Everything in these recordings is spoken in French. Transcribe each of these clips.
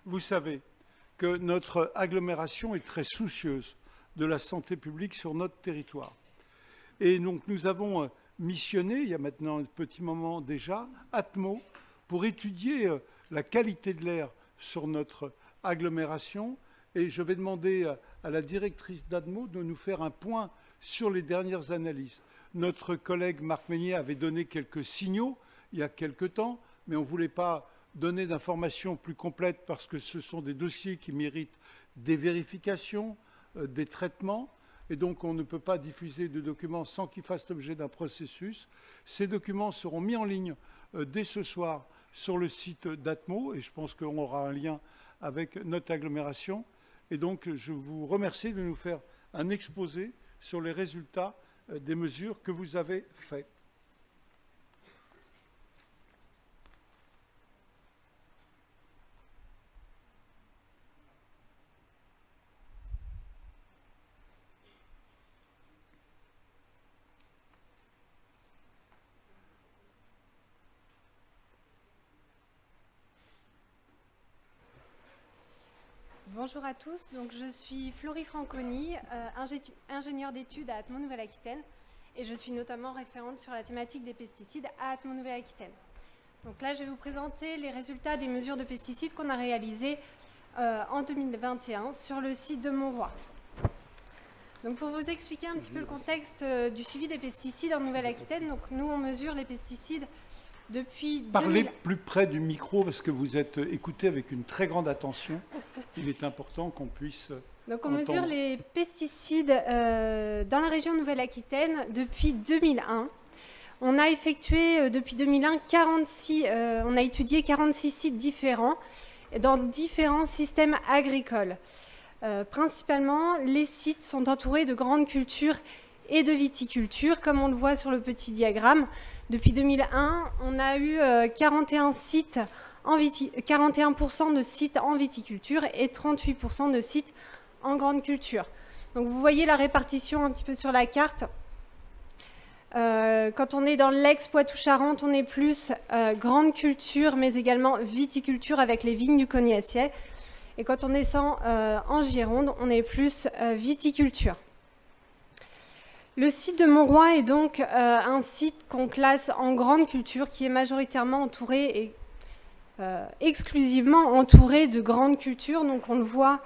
Vous savez que notre agglomération est très soucieuse de la santé publique sur notre territoire. Et donc nous avons missionné, il y a maintenant un petit moment déjà, Atmo, pour étudier la qualité de l'air sur notre agglomération. Et je vais demander à la directrice d'Atmo de nous faire un point sur les dernières analyses. Notre collègue Marc Meunier avait donné quelques signaux il y a quelque temps, mais on ne voulait pas donner d'informations plus complètes parce que ce sont des dossiers qui méritent des vérifications, des traitements. Et donc, on ne peut pas diffuser de documents sans qu'ils fassent l'objet d'un processus. Ces documents seront mis en ligne dès ce soir sur le site d'Atmo, et je pense qu'on aura un lien avec notre agglomération. Et donc, je vous remercie de nous faire un exposé sur les résultats des mesures que vous avez faites. Bonjour à tous, donc je suis Florie Franconi, ingénieure d'études à Atmo Nouvelle-Aquitaine et je suis notamment référente sur la thématique des pesticides à Atmo Nouvelle-Aquitaine. Donc là, je vais vous présenter les résultats des mesures de pesticides qu'on a réalisées en 2021 sur le site de Montroy. Donc pour vous expliquer un petit peu le contexte du suivi des pesticides en Nouvelle-Aquitaine, donc nous on mesure les pesticides depuis... Parlez plus près du micro parce que vous êtes écouté avec une très grande attention. Il est important qu'on puisse Donc on mesure les pesticides dans la région Nouvelle-Aquitaine depuis 2001. On a effectué depuis 2001 on a étudié 46 sites différents dans différents systèmes agricoles. Principalement, les sites sont entourés de grandes cultures et de viticulture, comme on le voit sur le petit diagramme. Depuis 2001, on a eu 41% de sites en viticulture et 38% de sites en grande culture. Donc vous voyez la répartition un petit peu sur la carte. Quand on est dans l'ex-Poitou-Charentes, on est plus grande culture, mais également viticulture avec les vignes du Cognassier. Et quand on descend en Gironde, on est plus viticulture. Le site de Montroy est donc un site qu'on classe en grande culture, qui est majoritairement entouré et exclusivement entouré de grandes cultures. Donc on le voit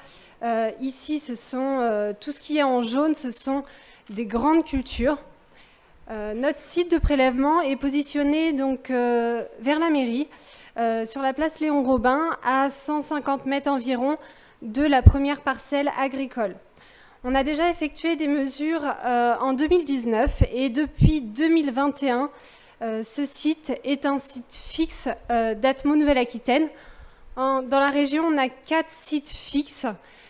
ici, ce sont tout ce qui est en jaune, ce sont des grandes cultures. Notre site de prélèvement est positionné donc vers la mairie, sur la place Léon Robin, à 150 mètres environ de la première parcelle agricole. On a déjà effectué des mesures en 2019 et depuis 2021, ce site est un site fixe d'Atmo Nouvelle-Aquitaine. Dans la région, on a 4 sites fixes,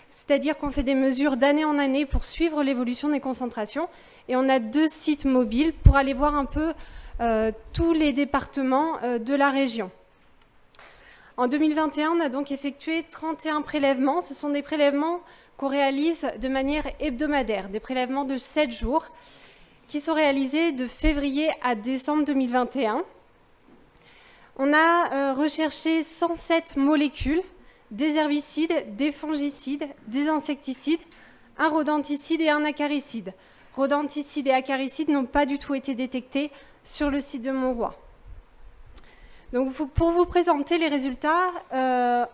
c'est-à-dire qu'on fait des mesures d'année en année pour suivre l'évolution des concentrations. Et on a 2 sites mobiles pour aller voir un peu tous les départements de la région. En 2021, on a donc effectué 31 prélèvements. Ce sont des prélèvements qu'on réalise de manière hebdomadaire, des prélèvements de 7 jours qui sont réalisés de février à décembre 2021. On a recherché 107 molécules, des herbicides, des fongicides, des insecticides, un rodenticide et un acaricide. Rodenticides et acaricides n'ont pas du tout été détectés sur le site de Montroy. Donc, pour vous présenter les résultats,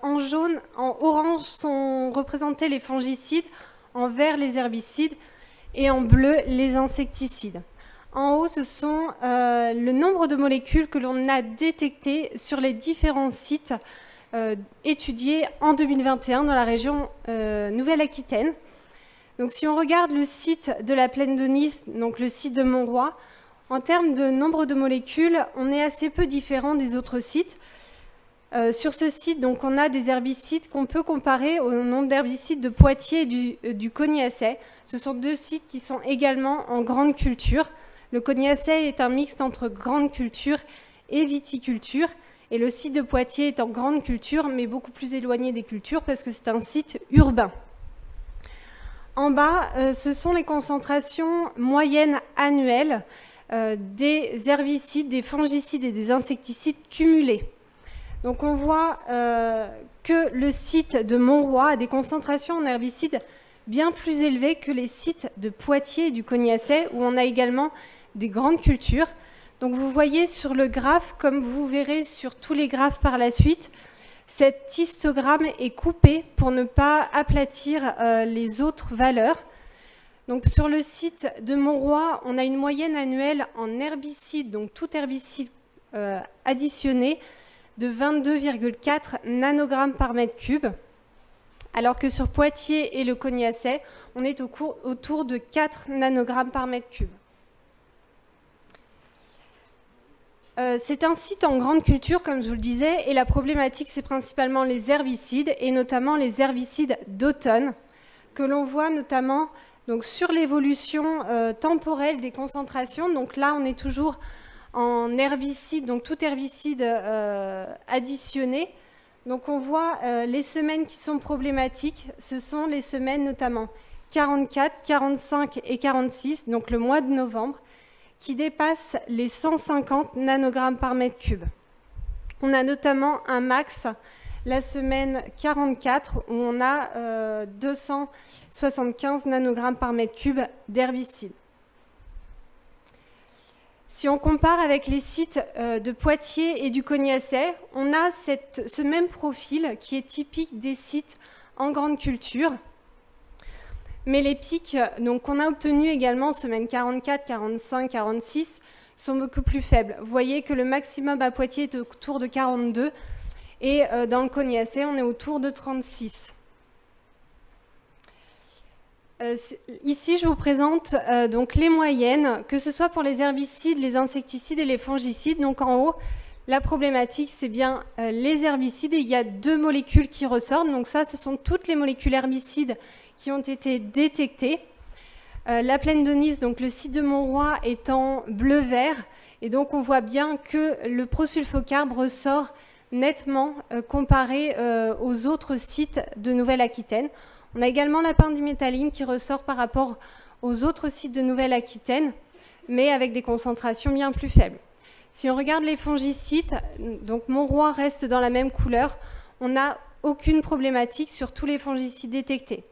en jaune, en orange sont représentés les fongicides, en vert les herbicides et en bleu les insecticides. En haut, ce sont le nombre de molécules que l'on a détectées sur les différents sites étudiés en 2021 dans la région Nouvelle-Aquitaine. Donc, si on regarde le site de la Plaine de Nice, donc le site de Montroy, en termes de nombre de molécules, on est assez peu différent des autres sites. Sur ce site, donc, on a des herbicides qu'on peut comparer au nombre d'herbicides de Poitiers et du Cognassier. Ce sont 2 sites qui sont également en grande culture. Le Cognassier est un mixte entre grande culture et viticulture. Et le site de Poitiers est en grande culture, mais beaucoup plus éloigné des cultures parce que c'est un site urbain. En bas, ce sont les concentrations moyennes annuelles des herbicides, des fongicides et des insecticides cumulés. Donc on voit que le site de Montroy a des concentrations en herbicides bien plus élevées que les sites de Poitiers et du Cognacet, où on a également des grandes cultures. Donc vous voyez sur le graphe, comme vous verrez sur tous les graphes par la suite, cet histogramme est coupé pour ne pas aplatir les autres valeurs. Donc sur le site de Montroy, on a une moyenne annuelle en herbicides, donc tout herbicide additionné, de 22,4 nanogrammes par mètre cube, alors que sur Poitiers et le Cognacet, on est autour de 4 nanogrammes par mètre cube. C'est un site en grande culture, comme je vous le disais, et la problématique, c'est principalement les herbicides, et notamment les herbicides d'automne, que l'on voit notamment donc, sur l'évolution temporelle des concentrations. Donc là, on est toujours en herbicide, donc tout herbicide additionné. Donc on voit les semaines qui sont problématiques, ce sont les semaines notamment 44, 45 et 46, donc le mois de novembre, qui dépassent les 150 nanogrammes par mètre cube. On a notamment un max la semaine 44 où on a 275 nanogrammes par mètre cube d'herbicide. Si on compare avec les sites de Poitiers et du Cognacet, on a ce même profil qui est typique des sites en grande culture. Mais les pics qu'on a obtenus également semaine 44, 45, 46 sont beaucoup plus faibles. Vous voyez que le maximum à Poitiers est autour de 42 et dans le Cognacet, on est autour de 36. Ici, je vous présente donc les moyennes, que ce soit pour les herbicides, les insecticides et les fongicides. Donc en haut, la problématique, c'est bien les herbicides. Et il y a 2 molécules qui ressortent. Donc ça, ce sont toutes les molécules herbicides qui ont été détectées. La plaine de Nice, donc le site de Montroy, est en bleu-vert. Et donc on voit bien que le prosulfocarbe ressort nettement comparé aux autres sites de Nouvelle-Aquitaine. On a également la pendimétaline qui ressort par rapport aux autres sites de Nouvelle-Aquitaine, mais avec des concentrations bien plus faibles. Si on regarde les fongicides, donc Montroy reste dans la même couleur, on n'a aucune problématique sur tous les fongicides détectés.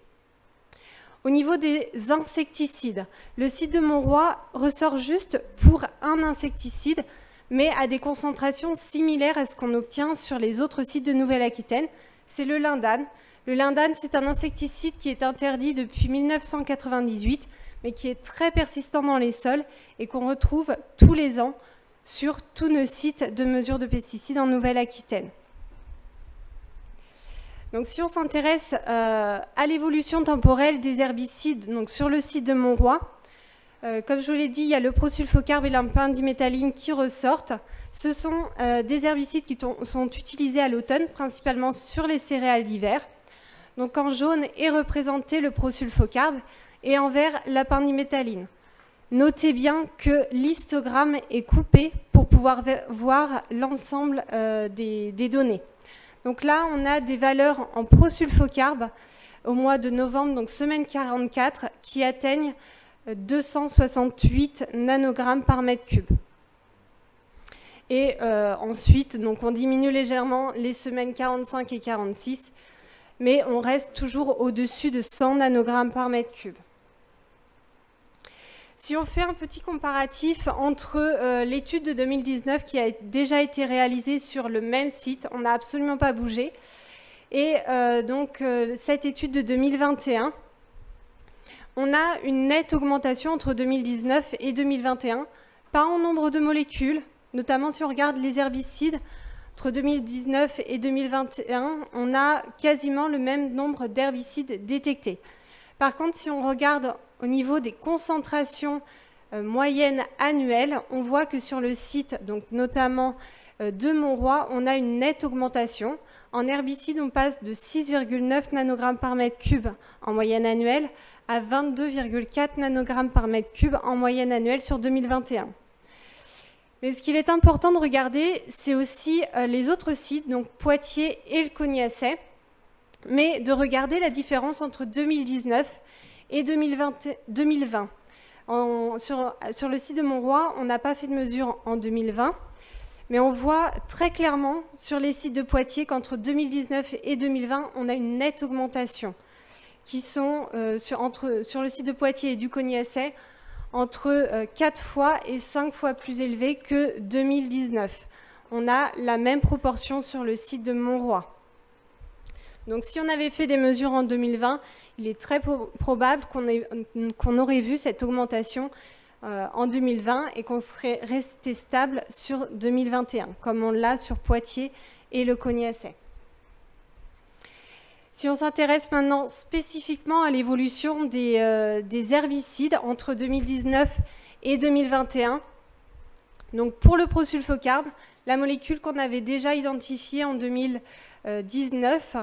Au niveau des insecticides, le site de Montroy ressort juste pour un insecticide, mais à des concentrations similaires à ce qu'on obtient sur les autres sites de Nouvelle-Aquitaine, c'est le lindane. Le lindane, c'est un insecticide qui est interdit depuis 1998, mais qui est très persistant dans les sols et qu'on retrouve tous les ans sur tous nos sites de mesure de pesticides en Nouvelle-Aquitaine. Donc, si on s'intéresse à l'évolution temporelle des herbicides donc sur le site de Montroy, comme je vous l'ai dit, il y a le prosulfocarbe et la pendimétaline qui ressortent. Ce sont des herbicides qui sont utilisés à l'automne, principalement sur les céréales d'hiver. Donc en jaune est représenté le prosulfocarbe et en vert la pendimétaline. Notez bien que l'histogramme est coupé pour pouvoir voir l'ensemble des données. Donc là, on a des valeurs en prosulfocarbe au mois de novembre, donc semaine 44, qui atteignent 268 nanogrammes par mètre cube. Et ensuite, donc on diminue légèrement les semaines 45 et 46, mais on reste toujours au-dessus de 100 nanogrammes par mètre cube. Si on fait un petit comparatif entre l'étude de 2019 qui a déjà été réalisée sur le même site, on n'a absolument pas bougé, et donc cette étude de 2021, on a une nette augmentation entre 2019 et 2021, pas en nombre de molécules, notamment si on regarde les herbicides. Entre 2019 et 2021, on a quasiment le même nombre d'herbicides détectés. Par contre, si on regarde au niveau des concentrations moyennes annuelles, on voit que sur le site, donc notamment de Montroy, on a une nette augmentation. En herbicides, on passe de 6,9 nanogrammes par mètre cube en moyenne annuelle à 22,4 nanogrammes par mètre cube en moyenne annuelle sur 2021. Mais ce qu'il est important de regarder, c'est aussi les autres sites, donc Poitiers et le Cognacet, mais de regarder la différence entre 2019 et 2020. Sur le site de Montroy, on n'a pas fait de mesure en 2020, Mais on voit très clairement sur les sites de Poitiers qu'entre 2019 et 2020, on a une nette augmentation qui sont sur le site de Poitiers et du Cognaçais entre 4 fois et 5 fois plus élevés que 2019. On a la même proportion sur le site de Montroy. Donc si on avait fait des mesures en 2020, il est très probable qu'on aurait vu cette augmentation en 2020 et qu'on serait resté stable sur 2021, comme on l'a sur Poitiers et le Cognaçais. Si on s'intéresse maintenant spécifiquement à l'évolution des herbicides entre 2019 et 2021, donc pour le prosulfocarbe, la molécule qu'on avait déjà identifiée en 2019,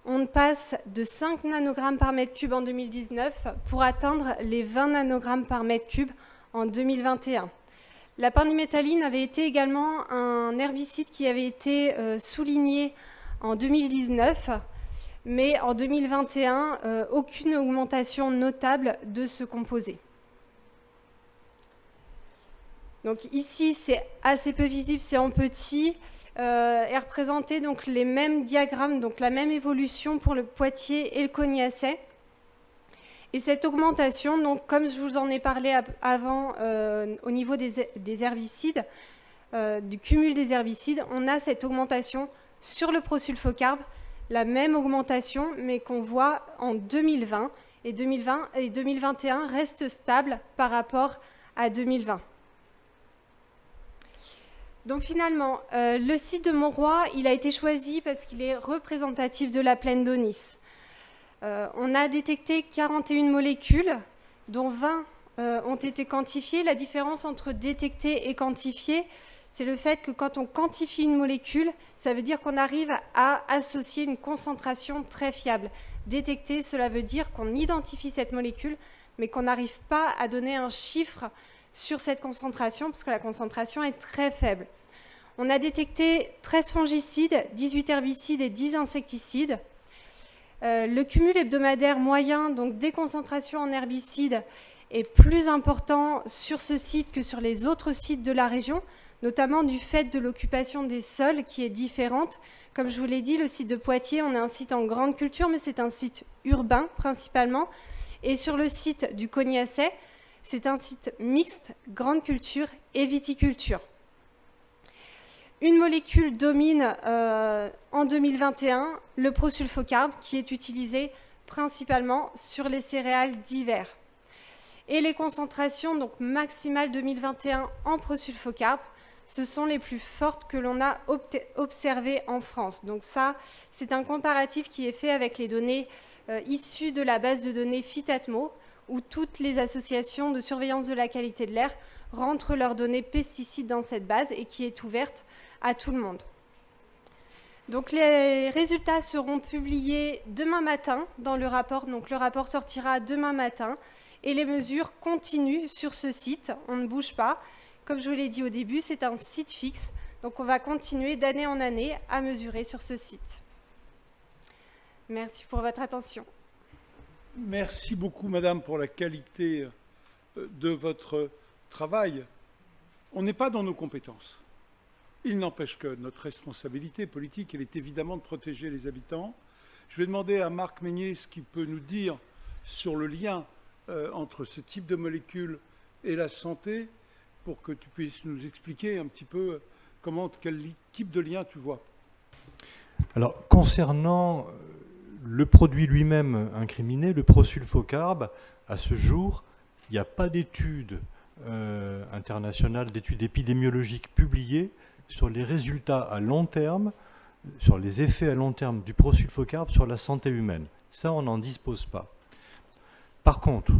on passe de 5 nanogrammes par mètre cube en 2019 pour atteindre les 20 nanogrammes par mètre cube en 2021. La pendiméthaline avait été également un herbicide qui avait été souligné en 2019, mais en 2021, aucune augmentation notable de ce composé. Donc ici, c'est assez peu visible, c'est en petit, est représenté donc les mêmes diagrammes, donc la même évolution pour le Poitiers et le Cognaçais. Et cette augmentation, donc, comme je vous en ai parlé avant au niveau des herbicides, du cumul des herbicides, on a cette augmentation sur le prosulfocarbe, la même augmentation, mais qu'on voit en 2020. Et 2021 reste stable par rapport à 2020. Donc finalement, le site de Montroy, il a été choisi parce qu'il est représentatif de la plaine d'Aunis. On a détecté 41 molécules, dont 20 ont été quantifiées. La différence entre détecter et quantifier, c'est le fait que quand on quantifie une molécule, ça veut dire qu'on arrive à associer une concentration très fiable. Détecter, cela veut dire qu'on identifie cette molécule, mais qu'on n'arrive pas à donner un chiffre sur cette concentration, parce que la concentration est très faible. On a détecté 13 fongicides, 18 herbicides et 10 insecticides. Le cumul hebdomadaire moyen, donc des concentrations en herbicides, est plus important sur ce site que sur les autres sites de la région, notamment du fait de l'occupation des sols qui est différente. Comme je vous l'ai dit, le site de Poitiers, on a un site en grande culture, mais c'est un site urbain principalement. Et sur le site du Cognaçais, c'est un site mixte, grande culture et viticulture. Une molécule domine en 2021, le prosulfocarbe, qui est utilisé principalement sur les céréales d'hiver. Et les concentrations donc, maximales 2021 en prosulfocarbe, ce sont les plus fortes que l'on a observées en France. Donc ça, c'est un comparatif qui est fait avec les données issues de la base de données Phytatmo, où toutes les associations de surveillance de la qualité de l'air rentrent leurs données pesticides dans cette base et qui est ouverte à tout le monde. Donc les résultats seront publiés demain matin dans le rapport. Donc le rapport sortira demain matin et les mesures continuent sur ce site. On ne bouge pas. Comme je vous l'ai dit au début, c'est un site fixe. Donc on va continuer d'année en année à mesurer sur ce site. Merci pour votre attention. Merci beaucoup, madame, pour la qualité de votre travail. On n'est pas dans nos compétences. Il n'empêche que notre responsabilité politique, elle est évidemment de protéger les habitants. Je vais demander à Marc Meignier ce qu'il peut nous dire sur le lien entre ce type de molécules et la santé, pour que tu puisses nous expliquer un petit peu quel type de lien tu vois. Alors, concernant le produit lui-même incriminé, le prosulfocarbe, à ce jour, il n'y a pas d'études internationales, d'études épidémiologiques publiées sur les résultats à long terme, sur les effets à long terme du prosulfocarbe sur la santé humaine. Ça, on n'en dispose pas. Par contre,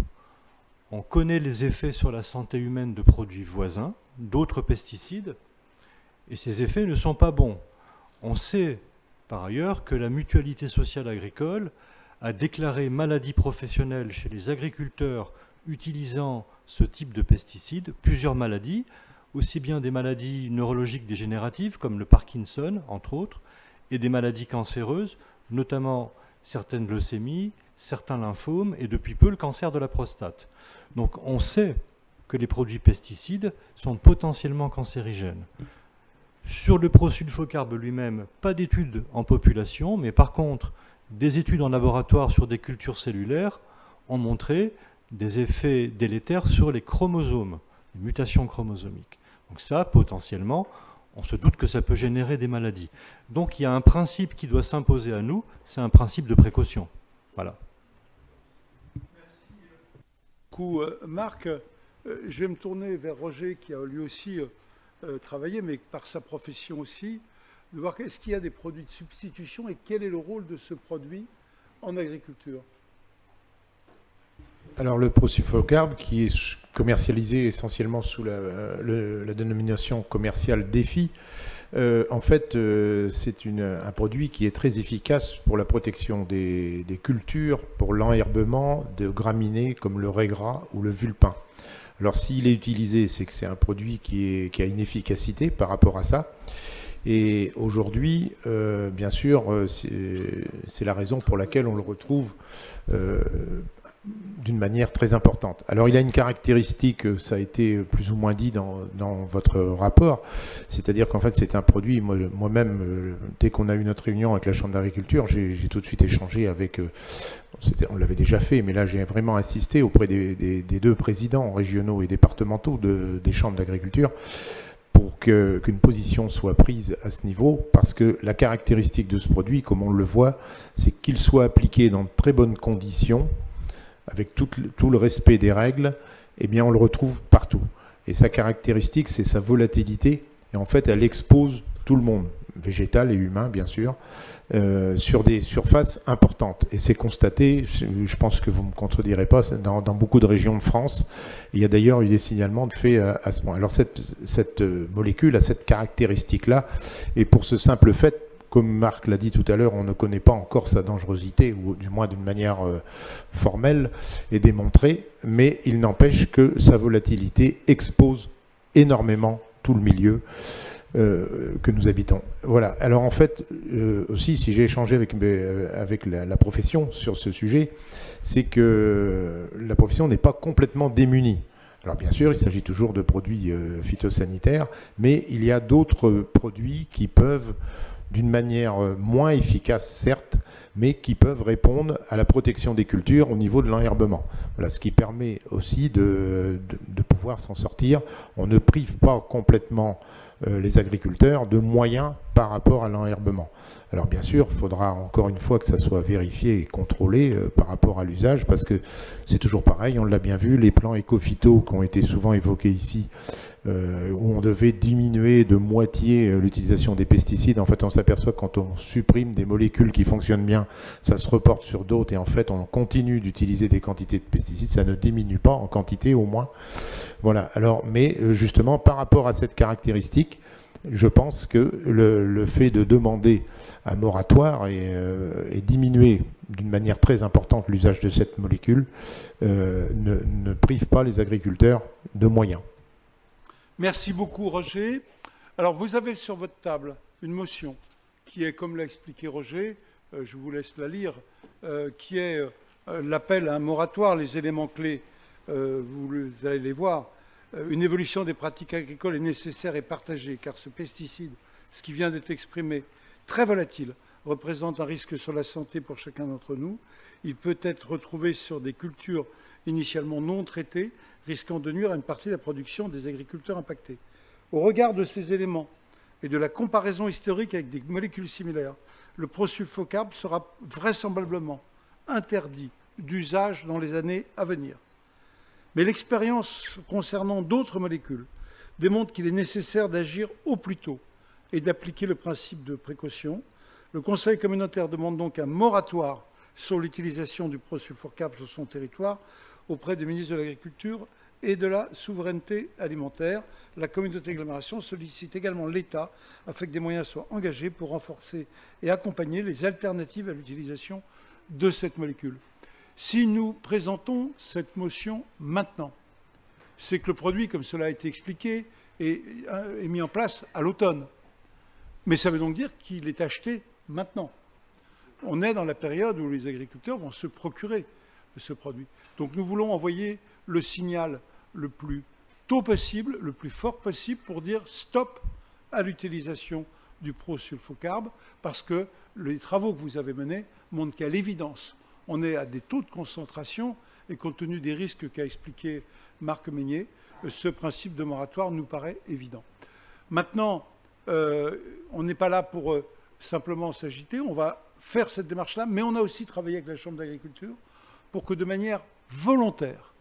on connaît les effets sur la santé humaine de produits voisins, d'autres pesticides, et ces effets ne sont pas bons. On sait par ailleurs que la Mutualité sociale agricole a déclaré maladie professionnelle chez les agriculteurs utilisant ce type de pesticides, plusieurs maladies, aussi bien des maladies neurologiques dégénératives comme le Parkinson, entre autres, et des maladies cancéreuses, notamment certaines leucémies, certains lymphomes et depuis peu le cancer de la prostate. Donc on sait que les produits pesticides sont potentiellement cancérigènes. Sur le prosulfocarbe lui-même, pas d'études en population, mais par contre, des études en laboratoire sur des cultures cellulaires ont montré des effets délétères sur les chromosomes, les mutations chromosomiques. Donc ça, potentiellement, on se doute que ça peut générer des maladies. Donc il y a un principe qui doit s'imposer à nous, c'est un principe de précaution. Voilà. Merci beaucoup, Marc. Je vais me tourner vers Roger, qui a lui aussi travaillé, mais par sa profession aussi, de voir est-ce qu'il y a des produits de substitution et quel est le rôle de ce produit en agriculture. Alors le prosulfocarbe, qui est commercialisé essentiellement sous la dénomination commerciale DEFI, en fait c'est un produit qui est très efficace pour la protection des cultures, pour l'enherbement de graminées comme le raie gras ou le vulpin. Alors s'il est utilisé, c'est que c'est un produit qui a une efficacité par rapport à ça. Et aujourd'hui, bien sûr, c'est la raison pour laquelle on le retrouve d'une manière très importante. Alors il a une caractéristique, ça a été plus ou moins dit dans votre rapport, c'est-à-dire qu'en fait c'est un produit, moi-même, dès qu'on a eu notre réunion avec la Chambre d'agriculture, j'ai tout de suite échangé avec, on l'avait déjà fait, mais là j'ai vraiment insisté auprès des deux présidents régionaux et départementaux des chambres d'agriculture, pour qu'une position soit prise à ce niveau, parce que la caractéristique de ce produit, comme on le voit, c'est qu'il soit appliqué dans de très bonnes conditions, avec tout le respect des règles, eh bien on le retrouve partout. Et sa caractéristique, c'est sa volatilité, et en fait elle expose tout le monde, végétal et humain bien sûr, sur des surfaces importantes. Et c'est constaté, je pense que vous ne me contredirez pas, dans beaucoup de régions de France. Il y a d'ailleurs eu des signalements de fait à ce point. Alors cette molécule a cette caractéristique-là, et pour ce simple fait, comme Marc l'a dit tout à l'heure, on ne connaît pas encore sa dangerosité, ou du moins d'une manière formelle et démontrée, mais il n'empêche que sa volatilité expose énormément tout le milieu que nous habitons. Voilà. Alors en fait, aussi, si j'ai échangé avec la profession sur ce sujet, c'est que la profession n'est pas complètement démunie. Alors bien sûr, il s'agit toujours de produits phytosanitaires, mais il y a d'autres produits qui peuvent, d'une manière moins efficace certes, mais qui peuvent répondre à la protection des cultures au niveau de l'enherbement. Voilà, ce qui permet aussi de pouvoir s'en sortir. On ne prive pas complètement les agriculteurs de moyens par rapport à l'enherbement. Alors bien sûr, il faudra encore une fois que ça soit vérifié et contrôlé par rapport à l'usage, parce que c'est toujours pareil, on l'a bien vu, les plans éco-phyto qui ont été souvent évoqués ici, où on devait diminuer de moitié l'utilisation des pesticides. En fait, on s'aperçoit que quand on supprime des molécules qui fonctionnent bien, ça se reporte sur d'autres, et en fait, on continue d'utiliser des quantités de pesticides, ça ne diminue pas en quantité au moins. Voilà. Alors, mais justement, par rapport à cette caractéristique, je pense que le fait de demander un moratoire et diminuer d'une manière très importante l'usage de cette molécule ne prive pas les agriculteurs de moyens. Merci beaucoup, Roger. Alors, vous avez sur votre table une motion qui est, comme l'a expliqué Roger, je vous laisse la lire, qui est l'appel à un moratoire. Les éléments clés, vous allez les voir. Une évolution des pratiques agricoles est nécessaire et partagée, car ce pesticide, ce qui vient d'être exprimé, très volatile, représente un risque sur la santé pour chacun d'entre nous. Il peut être retrouvé sur des cultures initialement non traitées, risquant de nuire à une partie de la production des agriculteurs impactés. Au regard de ces éléments et de la comparaison historique avec des molécules similaires, le prosulfocarbe sera vraisemblablement interdit d'usage dans les années à venir. Mais l'expérience concernant d'autres molécules démontre qu'il est nécessaire d'agir au plus tôt et d'appliquer le principe de précaution. Le Conseil communautaire demande donc un moratoire sur l'utilisation du prosulfocarbe sur son territoire auprès des ministres de l'Agriculture et de la souveraineté alimentaire. La communauté d'agglomération sollicite également l'État afin que des moyens soient engagés pour renforcer et accompagner les alternatives à l'utilisation de cette molécule. Si nous présentons cette motion maintenant, c'est que le produit, comme cela a été expliqué, est mis en place à l'automne. Mais ça veut donc dire qu'il est acheté maintenant. On est dans la période où les agriculteurs vont se procurer ce produit. Donc nous voulons envoyer le signal le plus tôt possible, le plus fort possible, pour dire stop à l'utilisation du prosulfocarbe, parce que les travaux que vous avez menés montrent qu'à l'évidence, on est à des taux de concentration, et compte tenu des risques qu'a expliqué Marc Meignet, ce principe de moratoire nous paraît évident. Maintenant, on n'est pas là pour simplement s'agiter, on va faire cette démarche-là, mais on a aussi travaillé avec la Chambre d'agriculture pour que de manière volontaire,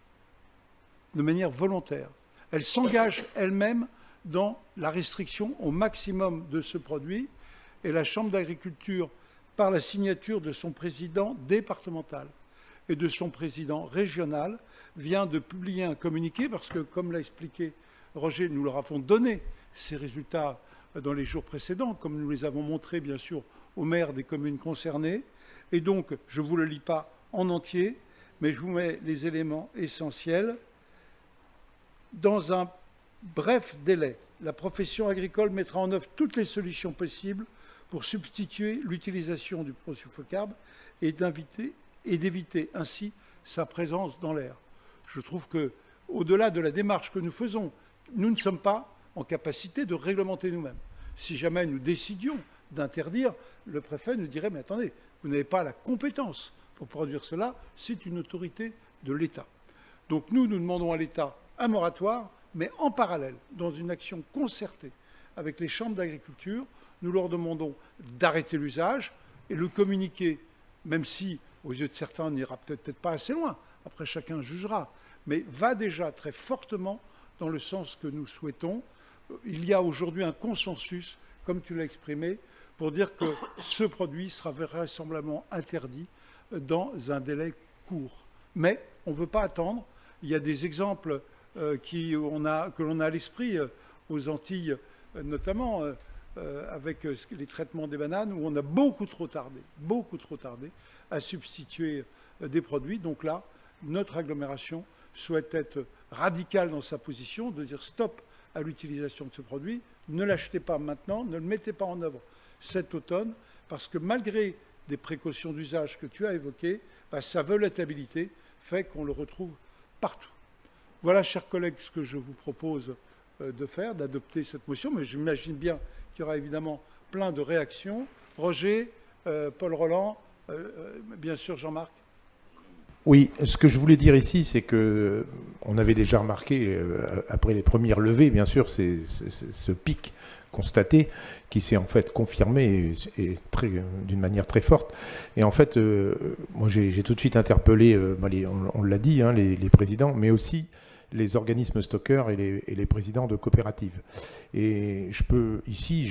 elle s'engage elle-même dans la restriction au maximum de ce produit, et la Chambre d'agriculture, par la signature de son président départemental et de son président régional, vient de publier un communiqué, parce que, comme l'a expliqué Roger, nous leur avons donné ces résultats dans les jours précédents, comme nous les avons montrés, bien sûr, aux maires des communes concernées. Et donc, je ne vous le lis pas en entier, mais je vous mets les éléments essentiels. Dans un bref délai, la profession agricole mettra en œuvre toutes les solutions possibles pour substituer l'utilisation du prosulfocarbe et d'éviter ainsi sa présence dans l'air. Je trouve que, au-delà de la démarche que nous faisons, nous ne sommes pas en capacité de réglementer nous-mêmes. Si jamais nous décidions d'interdire, le préfet nous dirait « Mais attendez, vous n'avez pas la compétence pour produire cela, c'est une autorité de l'État. » Donc nous demandons à l'État un moratoire, mais en parallèle, dans une action concertée avec les chambres d'agriculture, nous leur demandons d'arrêter l'usage et le communiquer, même si, aux yeux de certains, on n'ira peut-être pas assez loin, après chacun jugera, mais va déjà très fortement dans le sens que nous souhaitons. Il y a aujourd'hui un consensus, comme tu l'as exprimé, pour dire que ce produit sera vraisemblablement interdit dans un délai court. Mais on ne veut pas attendre. Il y a des exemples que l'on a à l'esprit aux Antilles, notamment avec les traitements des bananes, où on a beaucoup trop tardé à substituer des produits. Donc là, notre agglomération souhaite être radicale dans sa position, de dire stop à l'utilisation de ce produit, ne l'achetez pas maintenant, ne le mettez pas en œuvre cet automne, parce que malgré des précautions d'usage que tu as évoquées, sa volatilité fait qu'on le retrouve partout. Voilà, chers collègues, ce que je vous propose de faire, d'adopter cette motion, mais j'imagine bien qu'il y aura évidemment plein de réactions. Roger, Paul Rolland, bien sûr Jean-Marc. Oui, ce que je voulais dire ici, c'est que on avait déjà remarqué, après les premières levées, bien sûr, ce pic constaté qui s'est en fait confirmé et d'une manière très forte. Et en fait, moi j'ai tout de suite interpellé, on l'a dit, hein, les présidents, mais aussi les organismes stockeurs et les présidents de coopératives. Et je peux, ici,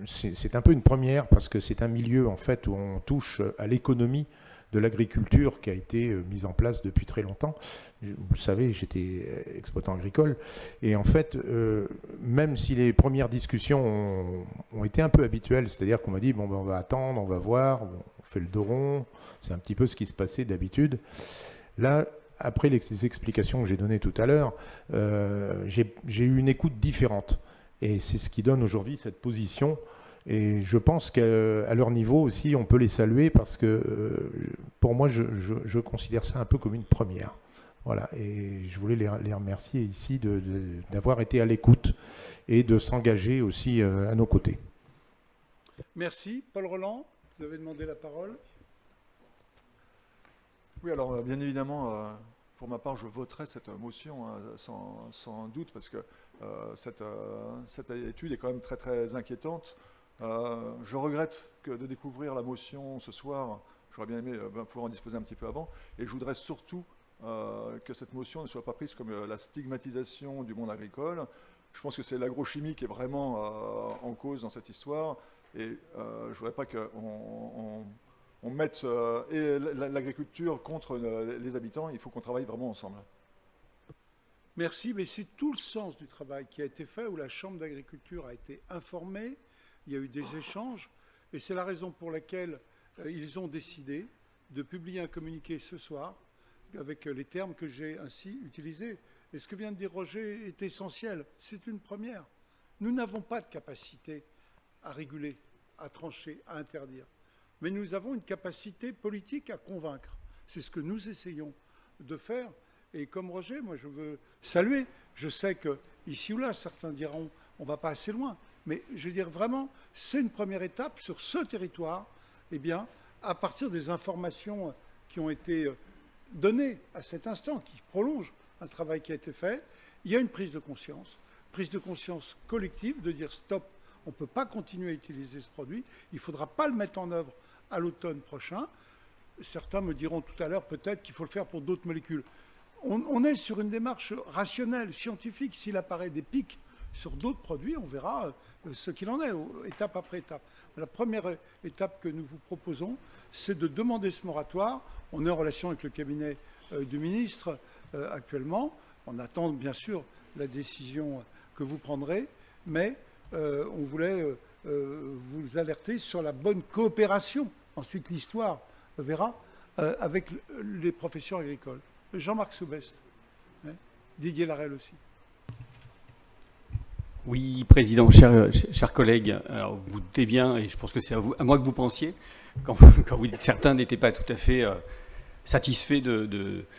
c'est un peu une première, parce que c'est un milieu en fait où on touche à l'économie de l'agriculture qui a été mise en place depuis très longtemps. Vous savez, j'étais exploitant agricole, et en fait, même si les premières discussions ont été un peu habituelles, c'est-à-dire qu'on m'a dit, bon, ben, on va attendre, on va voir, on fait le dos rond, c'est un petit peu ce qui se passait d'habitude. Là, après les explications que j'ai données tout à l'heure, j'ai eu une écoute différente, et c'est ce qui donne aujourd'hui cette position. Et je pense qu'à leur niveau aussi, on peut les saluer, parce que pour moi, je considère ça un peu comme une première. Voilà. Et je voulais les remercier ici d'avoir été à l'écoute et de s'engager aussi à nos côtés. Merci. Paul Rolland, vous avez demandé la parole. Oui, alors bien évidemment, pour ma part, je voterai cette motion sans doute, parce que cette étude est quand même très très inquiétante. Je regrette de découvrir la motion ce soir. J'aurais bien aimé pouvoir en disposer un petit peu avant. Et je voudrais surtout que cette motion ne soit pas prise comme la stigmatisation du monde agricole. Je pense que c'est l'agrochimie qui est vraiment en cause dans cette histoire. Et je ne voudrais pas qu'on mette l'agriculture contre les habitants. Il faut qu'on travaille vraiment ensemble. Merci, mais c'est tout le sens du travail qui a été fait, où la Chambre d'agriculture a été informée. Il y a eu des échanges, et c'est la raison pour laquelle ils ont décidé de publier un communiqué ce soir avec les termes que j'ai ainsi utilisés. Et ce que vient de dire Roger est essentiel. C'est une première. Nous n'avons pas de capacité à réguler, à trancher, à interdire. Mais nous avons une capacité politique à convaincre. C'est ce que nous essayons de faire. Et comme Roger, moi je veux saluer. Je sais que ici ou là, certains diront on ne va pas assez loin. Mais je veux dire vraiment, c'est une première étape sur ce territoire, eh bien, à partir des informations qui ont été données à cet instant, qui prolongent un travail qui a été fait, il y a une prise de conscience collective de dire stop, on ne peut pas continuer à utiliser ce produit, il ne faudra pas le mettre en œuvre à l'automne prochain. Certains me diront tout à l'heure peut-être qu'il faut le faire pour d'autres molécules. On est sur une démarche rationnelle, scientifique. S'il apparaît des pics sur d'autres produits, on verra ce qu'il en est, étape après étape. La première étape que nous vous proposons, c'est de demander ce moratoire. On est en relation avec le cabinet du ministre actuellement. On attend bien sûr la décision que vous prendrez, mais on voulait vous alerter sur la bonne coopération. Ensuite, l'histoire verra avec les professions agricoles. Jean-Marc Soubest, Didier Larrel aussi. Oui, Président, chers collègues, alors vous doutez bien, et je pense que c'est à moi que vous pensiez, quand vous dites certains n'étaient pas tout à fait satisfaits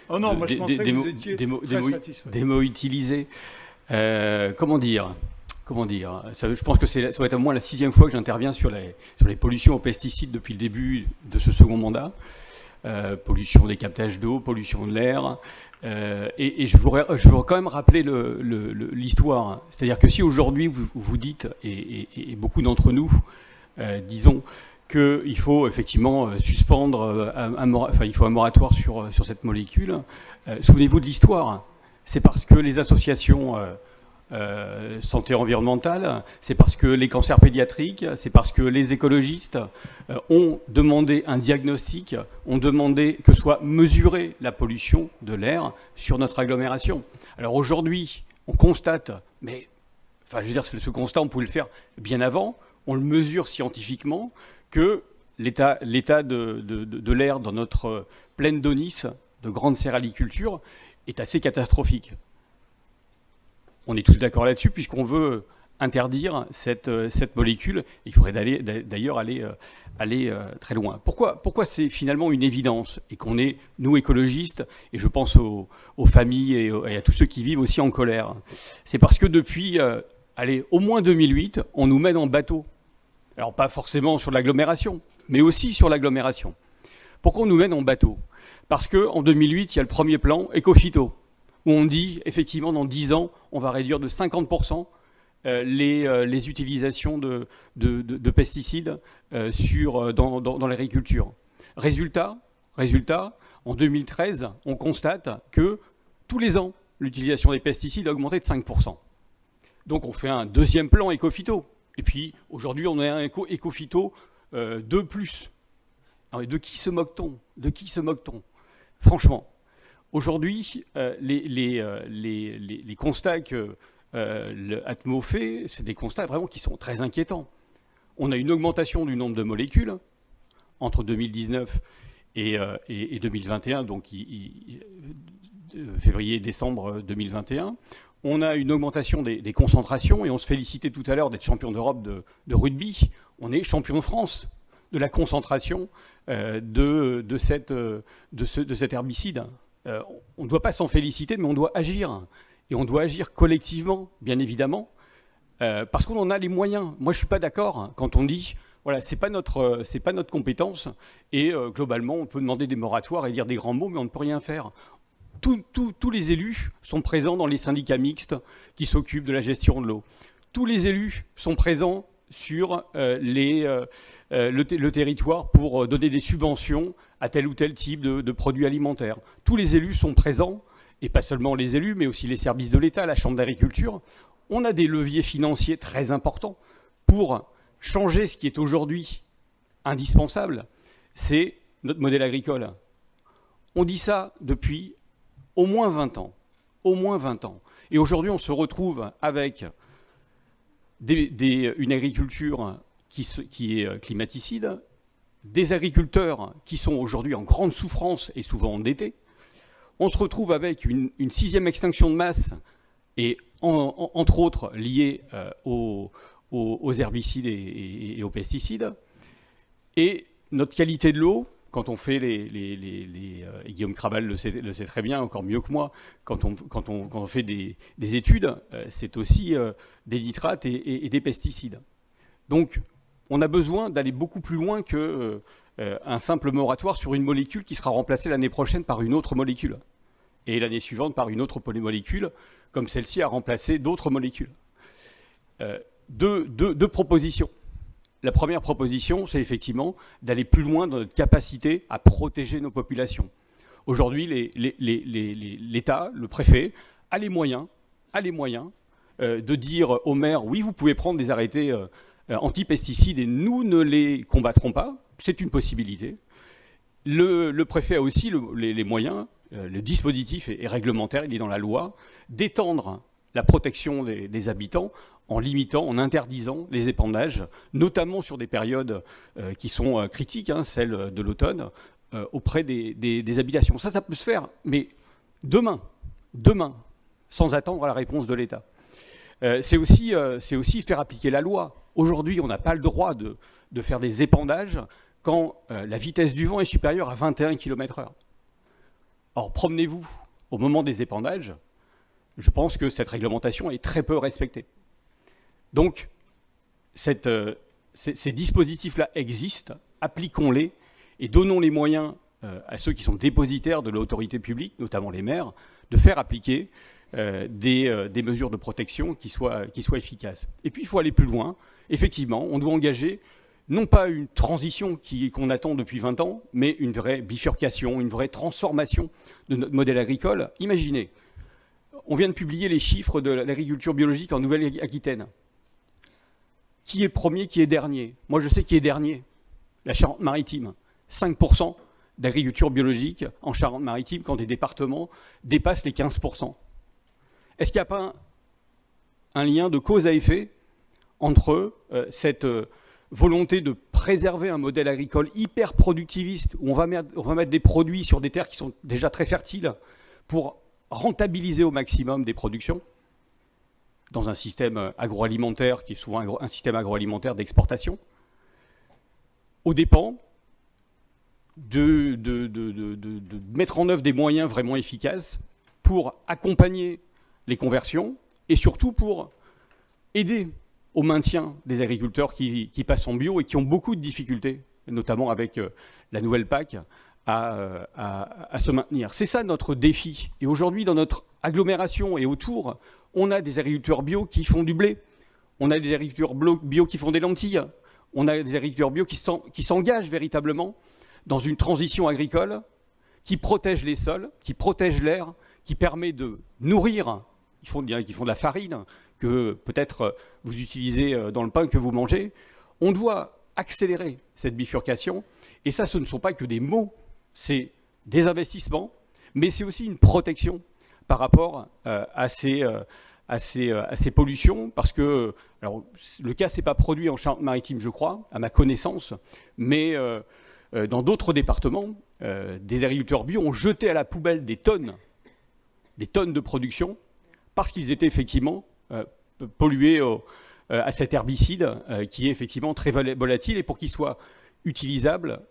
oh non, moi je pensais que vous étiez très satisfait. Des mots utilisés. Comment dire, je pense que ça va être au moins la 6e fois que j'interviens sur les pollutions aux pesticides depuis le début de ce second mandat. Pollution des captages d'eau, pollution de l'air. Et je veux quand même rappeler l'histoire. C'est-à-dire que si aujourd'hui vous dites, et beaucoup d'entre nous disons, qu'il faut effectivement suspendre, il faut un moratoire sur cette molécule, souvenez-vous de l'histoire. C'est parce que les associations santé environnementale, c'est parce que les cancers pédiatriques, c'est parce que les écologistes ont demandé un diagnostic, ont demandé que soit mesurée la pollution de l'air sur notre agglomération. Alors aujourd'hui, on constate, mais enfin, je veux dire, ce constat, on pouvait le faire bien avant, on le mesure scientifiquement, que l'état de l'air dans notre plaine d'Aunis, de grande céréaliculture, est assez catastrophique. On est tous d'accord là-dessus, puisqu'on veut interdire cette molécule. Il faudrait d'ailleurs aller très loin. Pourquoi c'est finalement une évidence et qu'on est, nous écologistes, et je pense aux familles et à tous ceux qui vivent aussi en colère? C'est parce que depuis, au moins 2008, on nous mène en bateau. Alors pas forcément sur l'agglomération, mais aussi sur l'agglomération. Pourquoi on nous mène en bateau? Parce qu'en 2008, il y a le premier plan Écophyto, où on dit, effectivement, dans 10 ans, on va réduire de 50% les utilisations de pesticides dans l'agriculture. Résultat, en 2013, on constate que tous les ans, l'utilisation des pesticides a augmenté de 5%. Donc on fait un deuxième plan Écophyto. Et puis, aujourd'hui, on a un Écophyto 2+. Alors, de qui se moque-t-on? Franchement. Aujourd'hui, les constats que Atmo fait, c'est des constats vraiment qui sont très inquiétants. On a une augmentation du nombre de molécules entre 2019 et 2021, donc février-décembre 2021. On a une augmentation des concentrations, et on se félicitait tout à l'heure d'être champion d'Europe de rugby. On est champion de France de la concentration de cet herbicide. On ne doit pas s'en féliciter, mais on doit agir. Et on doit agir collectivement, bien évidemment, parce qu'on en a les moyens. Moi, je ne suis pas d'accord quand on dit, voilà, c'est pas notre compétence, et globalement, on peut demander des moratoires et dire des grands mots, mais on ne peut rien faire. Tous les élus sont présents dans les syndicats mixtes qui s'occupent de la gestion de l'eau. Tous les élus sont présents sur le territoire pour donner des subventions à tel ou tel type de produits alimentaires. Tous les élus sont présents, et pas seulement les élus, mais aussi les services de l'État, la Chambre d'agriculture. On a des leviers financiers très importants pour changer ce qui est aujourd'hui indispensable, c'est notre modèle agricole. On dit ça depuis au moins 20 ans. Au moins 20 ans. Et aujourd'hui, on se retrouve avec une agriculture qui est climaticide, des agriculteurs qui sont aujourd'hui en grande souffrance et souvent endettés. On se retrouve avec une 6e extinction de masse, et entre autres liée aux herbicides et aux pesticides. Et notre qualité de l'eau, quand on fait et Guillaume Krabal le sait très bien, encore mieux que moi, quand on fait des études, c'est aussi des nitrates et des pesticides. Donc, on a besoin d'aller beaucoup plus loin qu'un simple moratoire sur une molécule qui sera remplacée l'année prochaine par une autre molécule. Et l'année suivante par une autre molécule, comme celle-ci a remplacé d'autres molécules. Deux propositions. La première proposition, c'est effectivement d'aller plus loin dans notre capacité à protéger nos populations. Aujourd'hui, l'État, le préfet, a les moyens de dire aux maires, oui, vous pouvez prendre des arrêtés anti-pesticides et nous ne les combattrons pas. C'est une possibilité. Le préfet a aussi les moyens, le dispositif est réglementaire, il est dans la loi, d'étendre la protection des habitants en limitant, en interdisant les épandages, notamment sur des périodes qui sont critiques, celles de l'automne, auprès des habitations. Ça peut se faire, mais demain, sans attendre la réponse de l'État. C'est aussi faire appliquer la loi. Aujourd'hui, on n'a pas le droit de faire des épandages quand la vitesse du vent est supérieure à 21 km/h. Or, promenez-vous au moment des épandages, je pense que cette réglementation est très peu respectée. Donc, ces dispositifs-là existent, appliquons-les et donnons les moyens à ceux qui sont dépositaires de l'autorité publique, notamment les maires, de faire appliquer des mesures de protection qui soient efficaces. Et puis, il faut aller plus loin. Effectivement, on doit engager non pas une transition qu'on attend depuis 20 ans, mais une vraie bifurcation, une vraie transformation de notre modèle agricole. Imaginez, on vient de publier les chiffres de l'agriculture biologique en Nouvelle-Aquitaine. Qui est premier, qui est dernier? Moi, je sais qui est dernier. La Charente-Maritime. 5% d'agriculture biologique en Charente-Maritime quand des départements dépassent les 15%. Est-ce qu'il n'y a pas un lien de cause à effet entre cette volonté de préserver un modèle agricole hyper productiviste où on va mettre des produits sur des terres qui sont déjà très fertiles pour rentabiliser au maximum des productions dans un système agroalimentaire qui est souvent un système agroalimentaire d'exportation, aux dépens de mettre en œuvre des moyens vraiment efficaces pour accompagner les conversions et surtout pour aider au maintien des agriculteurs qui passent en bio et qui ont beaucoup de difficultés, notamment avec la nouvelle PAC, à se maintenir. C'est ça notre défi. Et aujourd'hui, dans notre agglomération et autour, on a des agriculteurs bio qui font du blé, on a des agriculteurs bio qui font des lentilles, on a des agriculteurs bio qui s'engagent véritablement dans une transition agricole qui protège les sols, qui protège l'air, qui permet de nourrir, qui font de la farine, que peut-être vous utilisez dans le pain que vous mangez. On doit accélérer cette bifurcation. Et ça, ce ne sont pas que des mots, c'est des investissements, mais c'est aussi une protection par rapport à ces pollutions. Parce que, alors, le cas s'est pas produit en Charente-Maritime, je crois, à ma connaissance, mais dans d'autres départements, des agriculteurs bio ont jeté à la poubelle des tonnes de production parce qu'ils étaient effectivement pollués à cet herbicide qui est effectivement très volatile, et pour qu'il soit utilisable,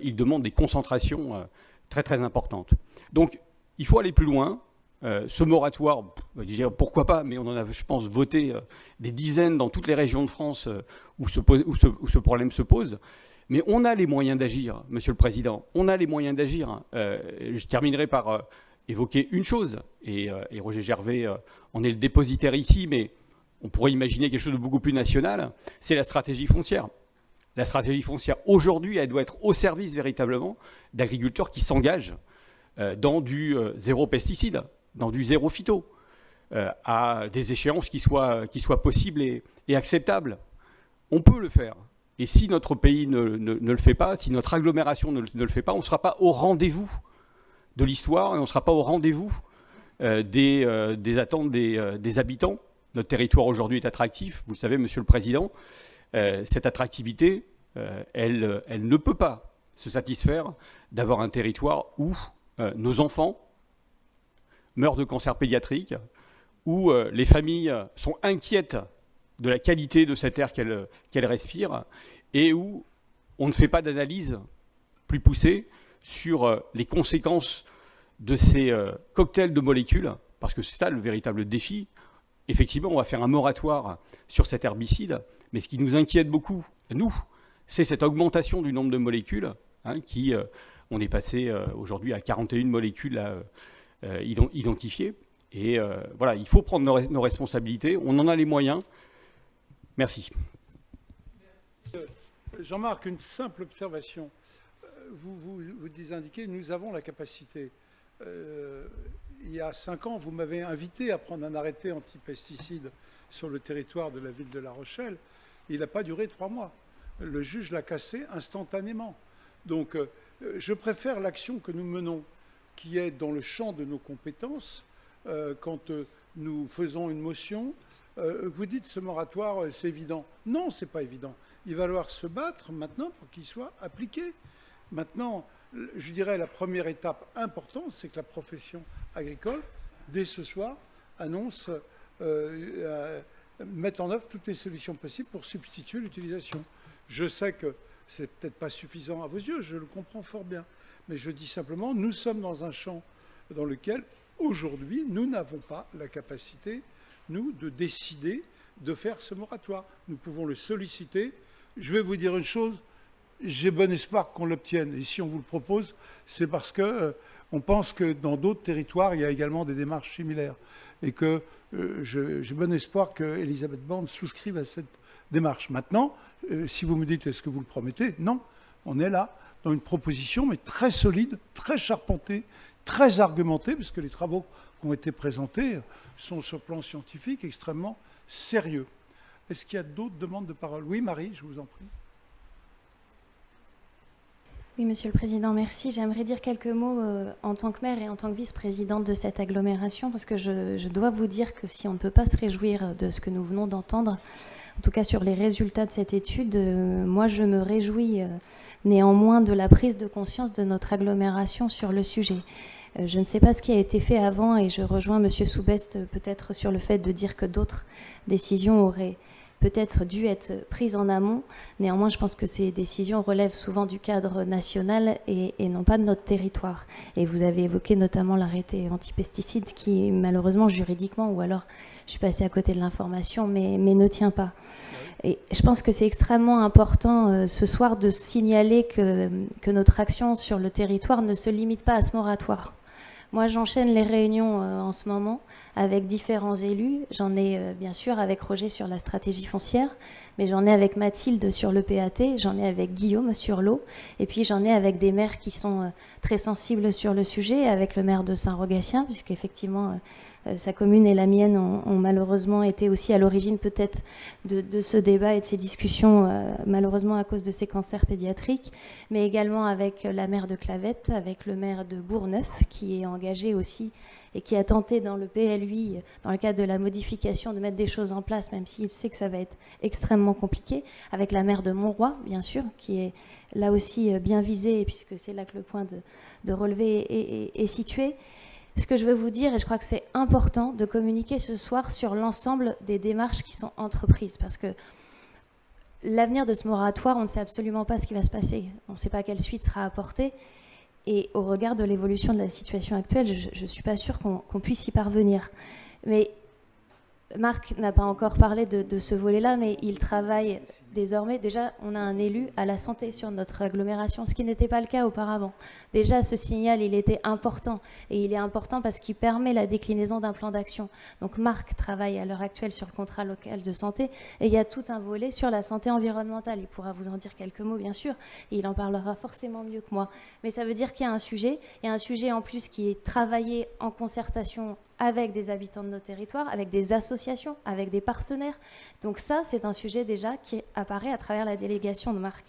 il demande des concentrations très très importantes. Donc il faut aller plus loin. Ce moratoire, je dirais, pourquoi pas, mais on en a, je pense, voté des dizaines dans toutes les régions de France où ce problème se pose. Mais on a les moyens d'agir, Monsieur le Président. On a les moyens d'agir. Je terminerai par évoquer une chose, et Roger Gervais en est le dépositaire ici, mais on pourrait imaginer quelque chose de beaucoup plus national, c'est la stratégie foncière. La stratégie foncière, aujourd'hui, elle doit être au service véritablement d'agriculteurs qui s'engagent dans du zéro pesticide, dans du zéro phyto, à des échéances qui soient possibles et acceptables. On peut le faire. Et si notre pays ne le fait pas, si notre agglomération ne le fait pas, on ne sera pas au rendez-vous de l'histoire et on ne sera pas au rendez-vous des attentes des habitants. Notre territoire aujourd'hui est attractif, vous le savez, Monsieur le Président. Cette attractivité, elle ne peut pas se satisfaire d'avoir un territoire où nos enfants meurent de cancer pédiatrique, où les familles sont inquiètes de la qualité de cet air qu'elles respirent, et où on ne fait pas d'analyse plus poussée sur les conséquences de ces cocktails de molécules, parce que c'est ça le véritable défi. Effectivement, on va faire un moratoire sur cet herbicide, mais ce qui nous inquiète beaucoup, nous, c'est cette augmentation du nombre de molécules, qui, on est passé aujourd'hui à 41 molécules identifiées. Et voilà, il faut prendre nos responsabilités, on en a les moyens. Merci. Jean-Marc, une simple observation. Vous indiquez, nous avons la capacité. Il y a 5 ans, vous m'avez invité à prendre un arrêté anti-pesticides sur le territoire de la ville de La Rochelle. Il n'a pas duré 3 mois. Le juge l'a cassé instantanément. Donc, je préfère l'action que nous menons, qui est dans le champ de nos compétences. Quand nous faisons une motion, vous dites ce moratoire, c'est évident. Non, ce n'est pas évident. Il va falloir se battre maintenant pour qu'il soit appliqué. Maintenant, je dirais la première étape importante, c'est que la profession agricole, dès ce soir, annonce mettre en œuvre toutes les solutions possibles pour substituer l'utilisation. Je sais que c'est peut-être pas suffisant à vos yeux, je le comprends fort bien. Mais je dis simplement, nous sommes dans un champ dans lequel, aujourd'hui, nous n'avons pas la capacité, nous, de décider de faire ce moratoire. Nous pouvons le solliciter. Je vais vous dire une chose, j'ai bon espoir qu'on l'obtienne. Et si on vous le propose, c'est parce que on pense que dans d'autres territoires, il y a également des démarches similaires. Et que j'ai bon espoir qu'Elisabeth Borne souscrive à cette démarche. Maintenant, si vous me dites, est-ce que vous le promettez? Non, on est là, dans une proposition, mais très solide, très charpentée, très argumentée, parce que les travaux qui ont été présentés sont, sur le plan scientifique, extrêmement sérieux. Est-ce qu'il y a d'autres demandes de parole? Oui, Marie, je vous en prie. Oui, Monsieur le Président, merci. J'aimerais dire quelques mots en tant que maire et en tant que vice-présidente de cette agglomération, parce que je dois vous dire que si on ne peut pas se réjouir de ce que nous venons d'entendre, en tout cas sur les résultats de cette étude, moi je me réjouis néanmoins de la prise de conscience de notre agglomération sur le sujet. Je ne sais pas ce qui a été fait avant et je rejoins Monsieur Soubest peut-être sur le fait de dire que d'autres décisions auraient peut-être dû être prises en amont. Néanmoins, je pense que ces décisions relèvent souvent du cadre national et non pas de notre territoire. Et vous avez évoqué notamment l'arrêté anti-pesticides qui, malheureusement, juridiquement, ou alors je suis passée à côté de l'information, mais ne tient pas. Et je pense que c'est extrêmement important ce soir de signaler que notre action sur le territoire ne se limite pas à ce moratoire. Moi, j'enchaîne les réunions en ce moment avec différents élus. J'en ai bien sûr avec Roger sur la stratégie foncière, mais j'en ai avec Mathilde sur le PAT, j'en ai avec Guillaume sur l'eau, et puis j'en ai avec des maires qui sont très sensibles sur le sujet, avec le maire de Saint-Rogatien, puisqu'effectivement sa commune et la mienne ont malheureusement été aussi à l'origine peut-être de ce débat et de ces discussions, malheureusement à cause de ces cancers pédiatriques, mais également avec la maire de Clavette, avec le maire de Bourgneuf, qui est engagé aussi et qui a tenté dans le PLUI, dans le cadre de la modification, de mettre des choses en place, même s'il sait que ça va être extrêmement compliqué, avec la maire de Montroy, bien sûr, qui est là aussi bien visée, puisque c'est là que le point de relevé est situé. Ce que je veux vous dire, et je crois que c'est important de communiquer ce soir sur l'ensemble des démarches qui sont entreprises, parce que l'avenir de ce moratoire, on ne sait absolument pas ce qui va se passer. On ne sait pas quelle suite sera apportée. Et au regard de l'évolution de la situation actuelle, je ne suis pas sûre qu'on puisse y parvenir. Mais Marc n'a pas encore parlé de ce volet-là, mais il travaille désormais. Déjà, on a un élu à la santé sur notre agglomération, ce qui n'était pas le cas auparavant. Déjà, ce signal, il était important. Et il est important parce qu'il permet la déclinaison d'un plan d'action. Donc Marc travaille à l'heure actuelle sur le contrat local de santé. Et il y a tout un volet sur la santé environnementale. Il pourra vous en dire quelques mots, bien sûr. Et il en parlera forcément mieux que moi. Mais ça veut dire qu'il y a un sujet. Il y a un sujet en plus qui est travaillé en concertation avec des habitants de nos territoires, avec des associations, avec des partenaires. Donc ça, c'est un sujet déjà qui apparaît à travers la délégation de Marc.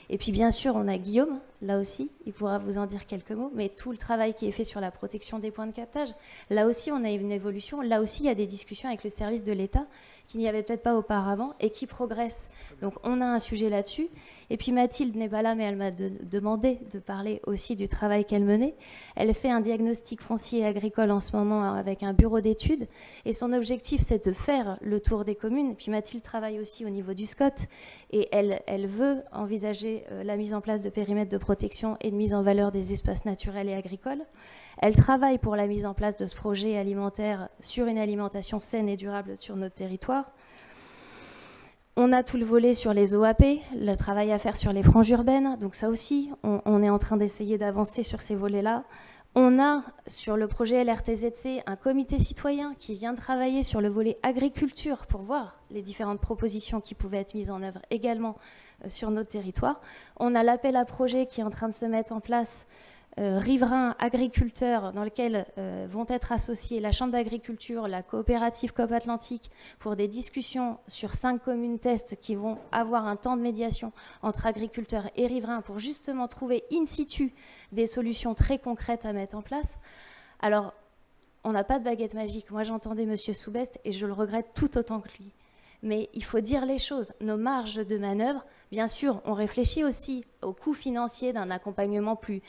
Et puis bien sûr, on a Guillaume, là aussi, il pourra vous en dire quelques mots, mais tout le travail qui est fait sur la protection des points de captage, là aussi, on a une évolution, là aussi, il y a des discussions avec le service de l'État qu'il n'y avait peut-être pas auparavant et qui progressent. Donc on a un sujet là-dessus. Et puis Mathilde n'est pas là, mais elle m'a demandé de parler aussi du travail qu'elle menait. Elle fait un diagnostic foncier et agricole en ce moment avec un bureau d'études. Et son objectif, c'est de faire le tour des communes. Et puis Mathilde travaille aussi au niveau du SCOT. Et elle veut envisager la mise en place de périmètres de protection et de mise en valeur des espaces naturels et agricoles. Elle travaille pour la mise en place de ce projet alimentaire sur une alimentation saine et durable sur notre territoire. On a tout le volet sur les OAP, le travail à faire sur les franges urbaines. Donc ça aussi, on est en train d'essayer d'avancer sur ces volets-là. On a sur le projet LRTZC un comité citoyen qui vient travailler sur le volet agriculture pour voir les différentes propositions qui pouvaient être mises en œuvre également sur notre territoire. On a l'appel à projet qui est en train de se mettre en place, riverains, agriculteurs, dans lequel vont être associés la Chambre d'agriculture, la coopérative COP Atlantique, pour des discussions sur 5 communes tests qui vont avoir un temps de médiation entre agriculteurs et riverains pour justement trouver in situ des solutions très concrètes à mettre en place. Alors, on n'a pas de baguette magique. Moi, j'entendais M. Soubest et je le regrette tout autant que lui. Mais il faut dire les choses. Nos marges de manœuvre, bien sûr, on réfléchit aussi au coût financier d'un accompagnement plus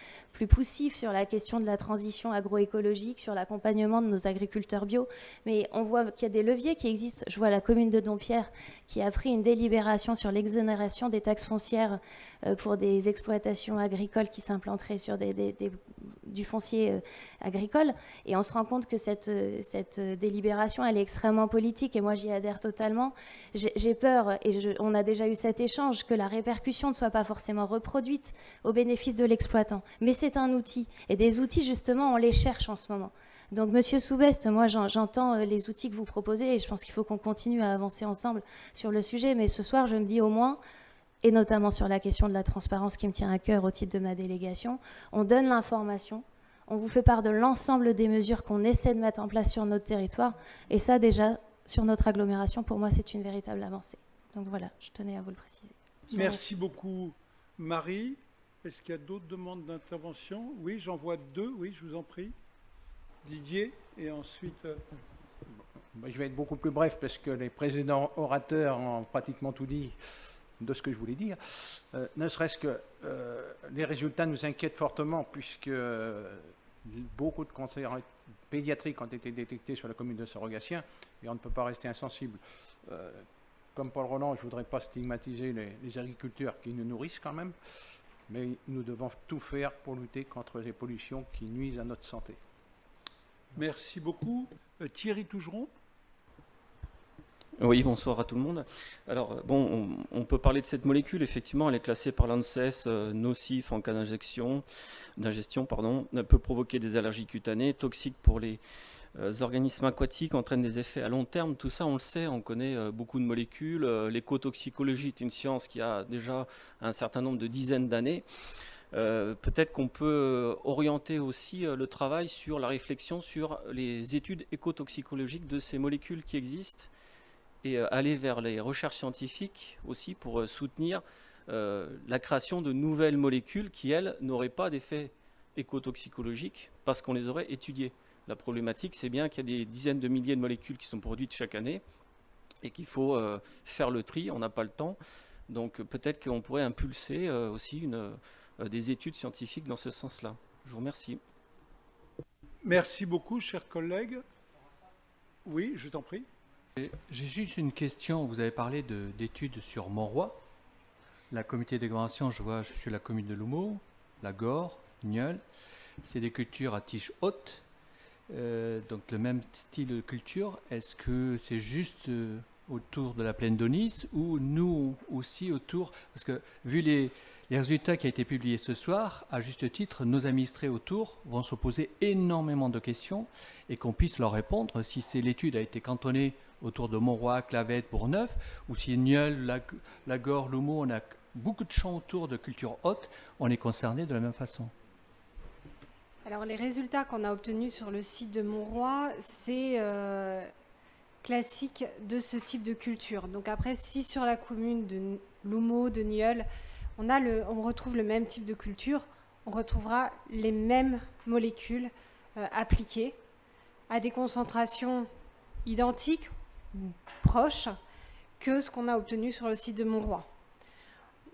poussif sur la question de la transition agroécologique, sur l'accompagnement de nos agriculteurs bio. Mais on voit qu'il y a des leviers qui existent. Je vois la commune de Dompierre qui a pris une délibération sur l'exonération des taxes foncières pour des exploitations agricoles qui s'implanteraient sur du foncier agricole. Et on se rend compte que cette délibération, elle est extrêmement politique et moi, j'y adhère totalement. J'ai peur, et on a déjà eu cet échange, que la répercussion ne soit pas forcément reproduite au bénéfice de l'exploitant. Mais c'est un outil. Et des outils, justement, on les cherche en ce moment. Donc, Monsieur Soubest, moi, j'entends les outils que vous proposez et je pense qu'il faut qu'on continue à avancer ensemble sur le sujet. Mais ce soir, je me dis au moins, et notamment sur la question de la transparence qui me tient à cœur au titre de ma délégation, on donne l'information, on vous fait part de l'ensemble des mesures qu'on essaie de mettre en place sur notre territoire. Et ça, déjà, sur notre agglomération, pour moi, c'est une véritable avancée. Donc voilà, je tenais à vous le préciser. Merci beaucoup, Marie. Est-ce qu'il y a d'autres demandes d'intervention? Oui, j'en vois 2. Oui, je vous en prie. Didier, et ensuite... Je vais être beaucoup plus bref parce que les précédents orateurs ont pratiquement tout dit de ce que je voulais dire. Ne serait-ce que les résultats nous inquiètent fortement puisque beaucoup de cancers pédiatriques ont été détectés sur la commune de Saint-Rogatien et on ne peut pas rester insensible. Comme Paul Roland, je ne voudrais pas stigmatiser les agriculteurs qui nous nourrissent quand même, mais nous devons tout faire pour lutter contre les pollutions qui nuisent à notre santé. Merci beaucoup. Thierry Tougeron. Oui, bonsoir à tout le monde. Alors, bon, on peut parler de cette molécule. Effectivement, elle est classée par l'ANSES nocif en cas d'ingestion, elle peut provoquer des allergies cutanées, toxique pour les organismes aquatiques, entraîne des effets à long terme. Tout ça, on le sait, on connaît beaucoup de molécules. L'écotoxicologie est une science qui a déjà un certain nombre de dizaines d'années. Peut-être qu'on peut orienter aussi le travail sur la réflexion sur les études écotoxicologiques de ces molécules qui existent et aller vers les recherches scientifiques aussi pour soutenir la création de nouvelles molécules qui, elles, n'auraient pas d'effet écotoxicologique parce qu'on les aurait étudiées. La problématique, c'est bien qu'il y a des dizaines de milliers de molécules qui sont produites chaque année et qu'il faut faire le tri, on n'a pas le temps. Donc peut-être qu'on pourrait impulser aussi des études scientifiques dans ce sens-là. Je vous remercie. Merci beaucoup, chers collègues. Oui, je t'en prie. J'ai juste une question. Vous avez parlé d'études sur Montroy. La communauté d'agglomération, je suis la commune de Loumeau, la Gore, Nieul. C'est des cultures à tiges hautes. Donc le même style de culture. Est-ce que c'est juste autour de la plaine d'Aunis ou nous aussi autour? Parce que vu les résultats qui ont été publiés ce soir, à juste titre, nos administrés autour vont se poser énormément de questions et qu'on puisse leur répondre si l'étude a été cantonnée autour de Montroy, Clavette, Bourgneuf, ou si Nieul, la Gore, Loumeau, on a beaucoup de champs autour de culture haute, on est concerné de la même façon. Alors les résultats qu'on a obtenus sur le site de Montroy, c'est classique de ce type de culture. Donc après, si sur la commune de Loumeau, de Nieul, on retrouve le même type de culture, on retrouvera les mêmes molécules appliquées à des concentrations identiques ou proches que ce qu'on a obtenu sur le site de Montroy.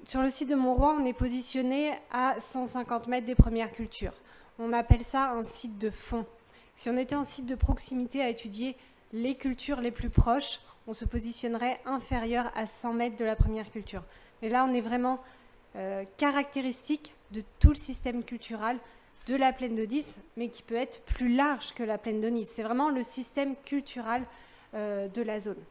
sur le site de Montroy, on est positionné à 150 mètres des premières cultures. On appelle ça un site de fond. Si on était en site de proximité à étudier les cultures les plus proches, on se positionnerait inférieur à 100 mètres de la première culture. Mais là, on est vraiment caractéristique de tout le système culturel de la plaine de Nice, mais qui peut être plus large que la plaine de Nice. C'est vraiment le système culturel de la zone.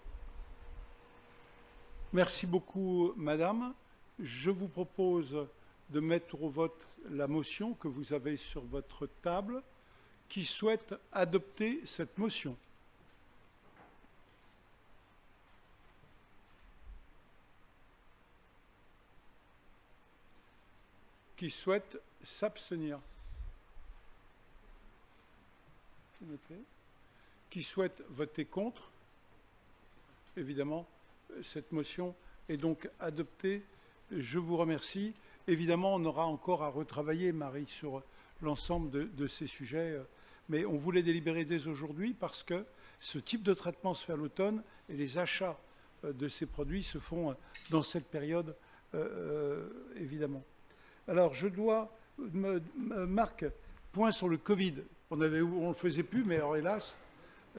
Merci beaucoup, madame. Je vous propose de mettre au vote la motion que vous avez sur votre table. Qui souhaite adopter cette motion? Qui souhaite s'abstenir? C'est noté. Qui souhaite voter contre? Évidemment, cette motion est donc adoptée. Je vous remercie. Évidemment, on aura encore à retravailler, Marie, sur l'ensemble de ces sujets. Mais on voulait délibérer dès aujourd'hui parce que ce type de traitement se fait à l'automne et les achats de ces produits se font dans cette période, évidemment. Alors, je dois, Marc, point sur le Covid. On ne le faisait plus, mais alors hélas,